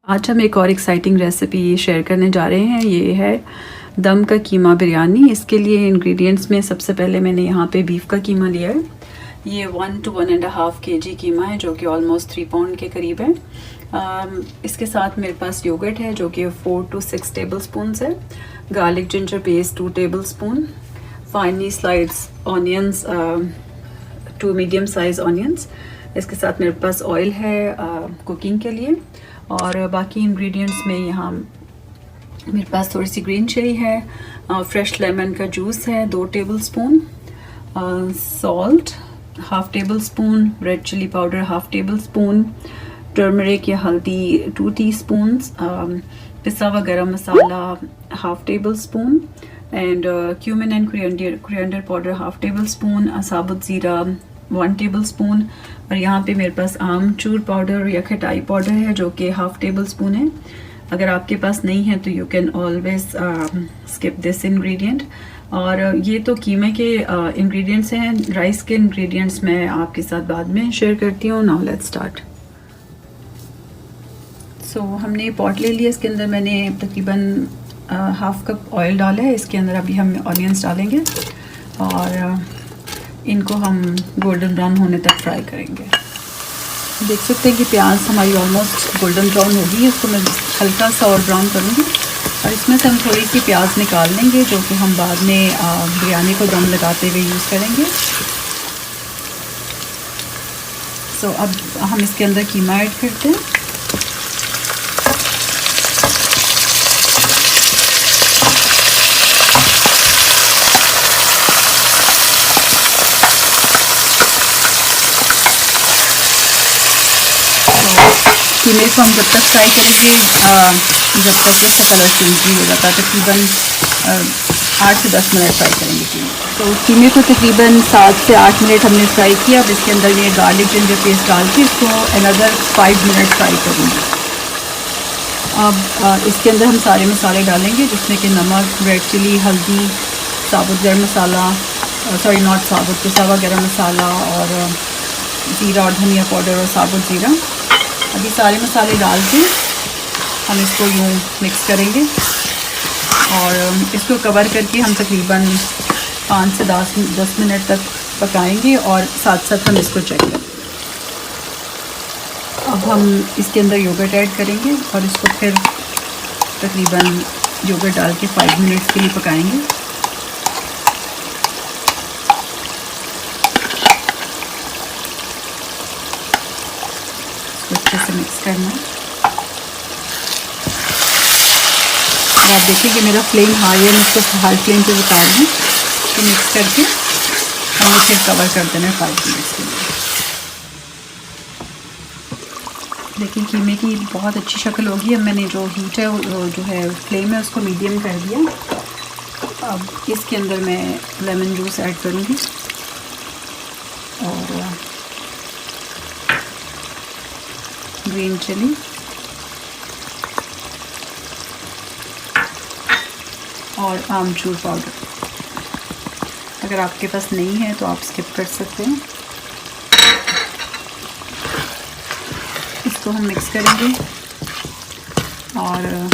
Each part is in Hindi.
आज हम एक और एक्साइटिंग रेसिपी शेयर करने जा रहे हैं। ये है दम का कीमा बिरयानी। इसके लिए इंग्रेडिएंट्स में सबसे पहले मैंने यहाँ पे बीफ का कीमा लिया है। ये 1 to 1.5 kg कीमा है जो कि ऑलमोस्ट 3 पाउंड के करीब है। इसके साथ मेरे पास योगर्ट है जो कि 4 to 6 टेबल स्पून है। Garlic ginger paste 2 table spoon, finally slides onions 2 medium size onions. इसके साथ मेरे पास ऑयल है कुकिंग के लिए। और बाकी इंग्रेडिएंट्स में यहाँ मेरे पास थोड़ी सी ग्रीन चिली है, फ्रेश लेमन का जूस है 2 tablespoon, salt 1/2 tablespoon, red chilli powder 1/2 tablespoon, turmeric या हल्दी 2 टीस्पून, पिसा हुआ garam masala 1/2 tablespoon and cumin and coriander powder 1/2 tablespoon, साबुत ज़ीरा 1 टेबल स्पून। और यहाँ पे मेरे पास आमचूर पाउडर या खटाई पाउडर है जो कि 1/2 टेबल स्पून है। अगर आपके पास नहीं है तो you can always skip this ingredient. और ये तो कीमे के इंग्रेडिएंट्स हैं। राइस के इंग्रेडिएंट्स मैं आपके साथ बाद में शेयर करती हूँ। Now let's start. सो हमने पॉट ले लिया। इसके अंदर मैंने तकरीबन 1/2 कप ऑयल डाला है। इसके अंदर अभी हम ऑनियंस डालेंगे और इनको हम गोल्डन ब्राउन होने तक फ्राई करेंगे। देख सकते हैं कि प्याज हमारी ऑलमोस्ट गोल्डन ब्राउन होगी। इसको मैं हल्का सा और ब्राउन करूँगी और इसमें से हम थोड़ी सी प्याज निकाल लेंगे जो कि हम बाद में बिरयानी को दम लगाते हुए यूज़ करेंगे। सो अब हम इसके अंदर कीमा ऐड करते हैं। कीमे को हम जब तक फ्राई करेंगे जब तक इसका कलर चेंज नहीं हो जाता। तकरीबन 8 से 10 मिनट फ्राई करेंगे कीमे। तो कीमे को तकरीबन 7 से 8 मिनट हमने फ्राई किया। अब इसके अंदर ये गार्लिक जिंजर पेस्ट डाल के इसको अनदर 5 मिनट फ्राई करूँगी। अब इसके अंदर हम सारे मसाले डालेंगे जिसमें कि नमक, रेड चिली, हल्दी, साबुत गर्म मसाला, सॉरी नॉट साबुत, पिसा हुआ गर्म मसाला और ज़ीरा और धनिया पाउडर और साबुत ज़ीरा। अभी सारे मसाले डाल के हम इसको यूँ मिक्स करेंगे और इसको कवर करके हम तकरीबन 5 से 10 मिनट तक पकाएंगे और साथ साथ हम इसको चेक करेंगे। अब हम इसके अंदर योगर्ट ऐड करेंगे और इसको फिर तकरीबन योगर्ट डाल के 5 मिनट्स के लिए पकाएंगे। अच्छे से मिक्स करना है। और आप देखिए कि मेरा फ्लेम हाई है, मैं इसको हाई फ्लेम पे बता रही हूँ। तो मिक्स करके हमें फिर कवर कर देना है 5 मिनट्स के लिए। देखिए कीमे की बहुत अच्छी शक्ल होगी। अब मैंने जो हीट है जो है फ्लेम है उसको मीडियम कर दिया। अब इसके अंदर मैं लेमन जूस ऐड करूँगी और ग्रीन चिली और आमचूर पाउडर। अगर आपके पास नहीं है तो आप स्किप कर सकते हैं। इसको हम मिक्स करेंगे और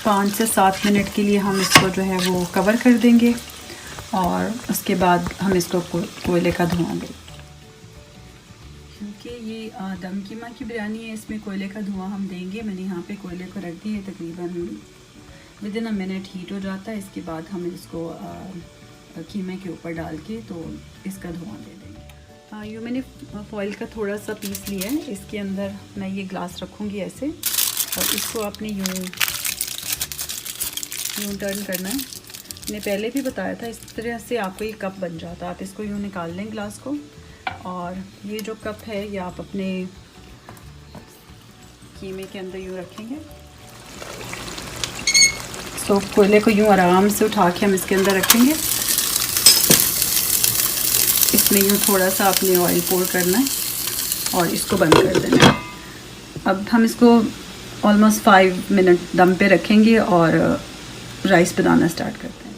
5 से 7 मिनट के लिए हम इसको जो है वो कवर कर देंगे और उसके बाद हम इसको कोयले का धुआं देंगे। क्योंकि ये दम कीमा की बिरयानी है, इसमें कोयले का धुआं हम देंगे। मैंने यहाँ पे कोयले को रख दिया है। तकरीबन विदिन अ मिनट हीट हो जाता है। इसके बाद हम इसको कीमे के ऊपर डाल के तो इसका धुआं दे देंगे। यूँ मैंने फॉइल का थोड़ा सा पीस लिया है। इसके अंदर मैं ये ग्लास रखूँगी ऐसे और इसको आपने यूँ टर्न करना है। मैंने पहले भी बताया था इस तरह से आपको ये कप बन जाता है। आप इसको यूँ निकाल लें ग्लास को और ये जो कप है ये आप अपने कीमे के अंदर यूँ रखेंगे। तो कोयले को यूँ आराम से उठा के हम इसके अंदर रखेंगे। इसमें यूँ थोड़ा सा अपने ऑयल पोर करना है और इसको बंद कर देना है। अब हम इसको ऑलमोस्ट 5 मिनट दम पे रखेंगे और राइस बनाना स्टार्ट करते हैं।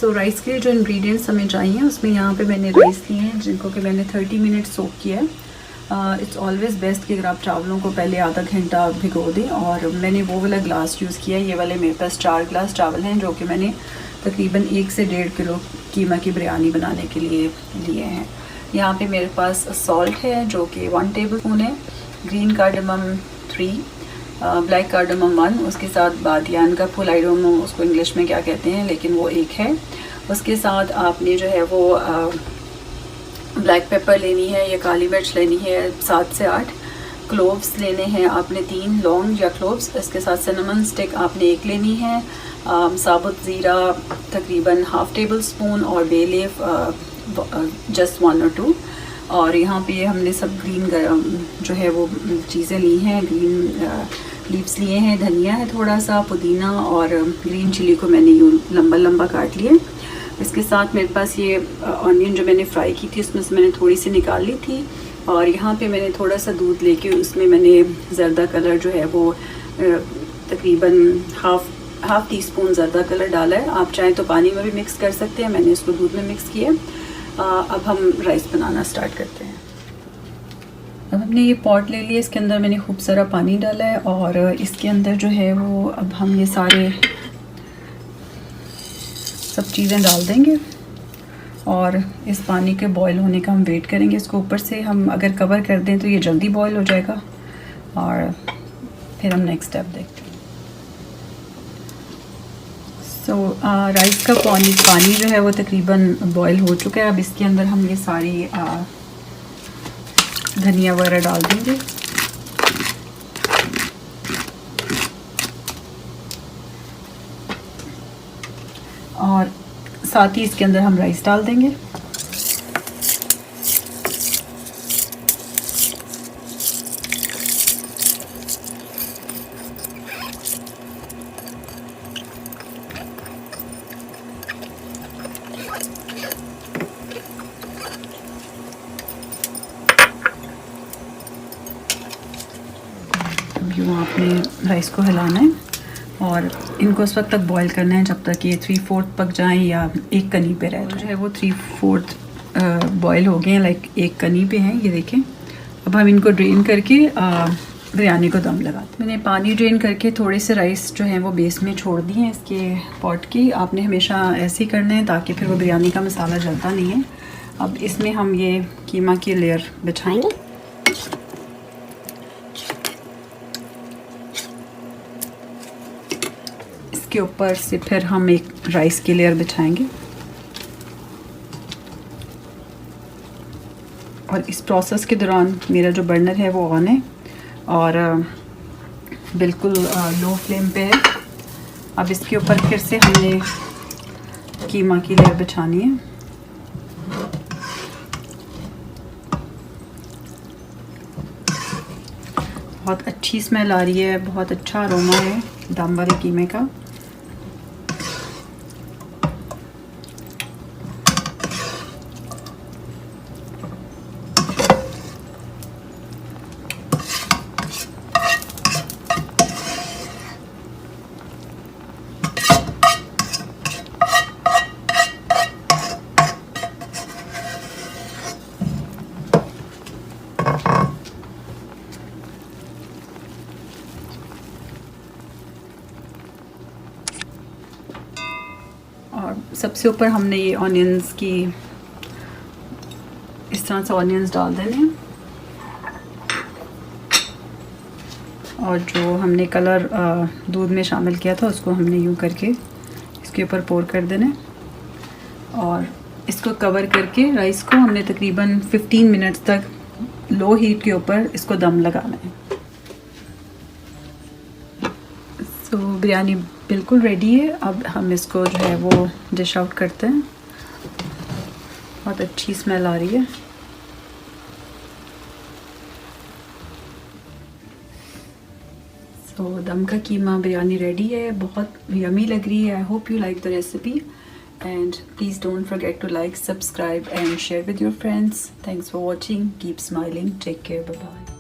सो राइस के जो इंग्रेडिएंट्स हमें चाहिए उसमें यहाँ पे मैंने राइस लिए हैं जिनको कि मैंने 30 मिनट सोक किया है। इट्स ऑलवेज़ बेस्ट कि अगर आप चावलों को पहले आधा घंटा भिगो दें। और मैंने वो वाला ग्लास यूज़ किया, ये वाले मेरे पास 4 ग्लास चावल हैं जो कि मैंने तकरीबन 1 से 1.5 किलो कीमा की बिरयानी बनाने के लिए लिए हैं। यहाँ पे मेरे पास सॉल्ट है जो कि 1 टेबल स्पून है, ग्रीन कार्डमम 3, ब्लैक कार्डमम 1, उसके साथ बादियान का फूल, आई डोंट नो उसको इंग्लिश में क्या कहते हैं लेकिन वो 1 है। उसके साथ आपने जो है वो ब्लैक पेपर लेनी है या काली मिर्च लेनी है 7 से 8, क्लोव्स लेने हैं आपने 3 लौंग या क्लोव्स, इसके साथ सिनेमन स्टिक आपने 1 लेनी है, साबुत ज़ीरा तकरीबन 1/2 टेबल स्पून और बे लीफ जस्ट 1 और 2। और यहाँ पे हमने सब ग्रीन जो है वो चीज़ें ली हैं, ग्रीन लीव्स लिए हैं, धनिया है थोड़ा सा, पुदीना और ग्रीन चिली को मैंने यूँ लंबा लंबा काट लिया। इसके साथ मेरे पास ये ऑनियन जो मैंने फ्राई की थी उसमें से मैंने थोड़ी सी निकाल ली थी। और यहाँ पे मैंने थोड़ा सा दूध लेके उसमें मैंने ज़र्दा कलर जो है वो तकरीबन हाफ़ टी स्पून ज़र्दा कलर डाला है। आप चाहें तो पानी में भी मिक्स कर सकते हैं, मैंने इसको दूध में मिक्स किया। अब हम राइस बनाना स्टार्ट करते हैं। अब हमने ये पॉट ले लिया, इसके अंदर मैंने खूब सारा पानी डाला है और इसके अंदर जो है वो अब हम ये सारे सब चीज़ें डाल देंगे और इस पानी के बॉईल होने का हम वेट करेंगे। इसको ऊपर से हम अगर कवर कर दें तो ये जल्दी बॉईल हो जाएगा और फिर हम नेक्स्ट स्टेप देखते हैं। राइस का पानी जो है वो तकरीबन बॉईल हो चुका है। अब इसके अंदर हम ये सारी धनिया वगैरह डाल देंगे और साथ ही इसके अंदर हम राइस डाल देंगे। अब यूँ आपने राइस को हिलाना है और इनको उस वक्त तक बॉईल करना है जब तक ये 3/4 पक जाएं या एक कनी पे रहे। तो जो है वो 3/4 बॉईल हो गए हैं, लाइक एक कनी पे हैं, ये देखें। अब हम इनको ड्रेन करके बिरयानी को दम लगाते हैं। मैंने पानी ड्रेन करके थोड़े से राइस जो हैं वो बेस में छोड़ दिए हैं इसके पॉट की। आपने हमेशा ऐसे ही करना है ताकि फिर वो बिरयानी का मसाला जलता नहीं है। अब इसमें हम ये कीमा की लेयर बिछाएंगे। इसके ऊपर से फिर हम एक राइस की लेयर बिछाएंगे और इस प्रोसेस के दौरान मेरा जो बर्नर है वो ऑन है और बिल्कुल लो फ्लेम पे है। अब इसके ऊपर फिर से हमने कीमा की लेयर बिछानी है। बहुत अच्छी स्मेल आ रही है, बहुत अच्छा अरोमा है दम वाले कीमे का। और सबसे ऊपर हमने ये ऑनियंस की इस तरह से ऑनियंस डाल देने हैं और जो हमने कलर दूध में शामिल किया था उसको हमने यूँ करके इसके ऊपर पोर कर देना और इसको कवर करके राइस को हमने तकरीबन 15 मिनट्स तक लो हीट के ऊपर इसको दम लगाना है। तो बिरयानी बिल्कुल रेडी है। अब हम इसको जो है वो डिश आउट करते हैं। बहुत अच्छी स्मेल आ रही है। तो दम का कीमा बिरयानी रेडी है, बहुत यमी लग रही है। I hope you like the recipe and please don't forget to like, subscribe and share with your friends. Thanks for watching. Keep smiling. Take care. Bye bye.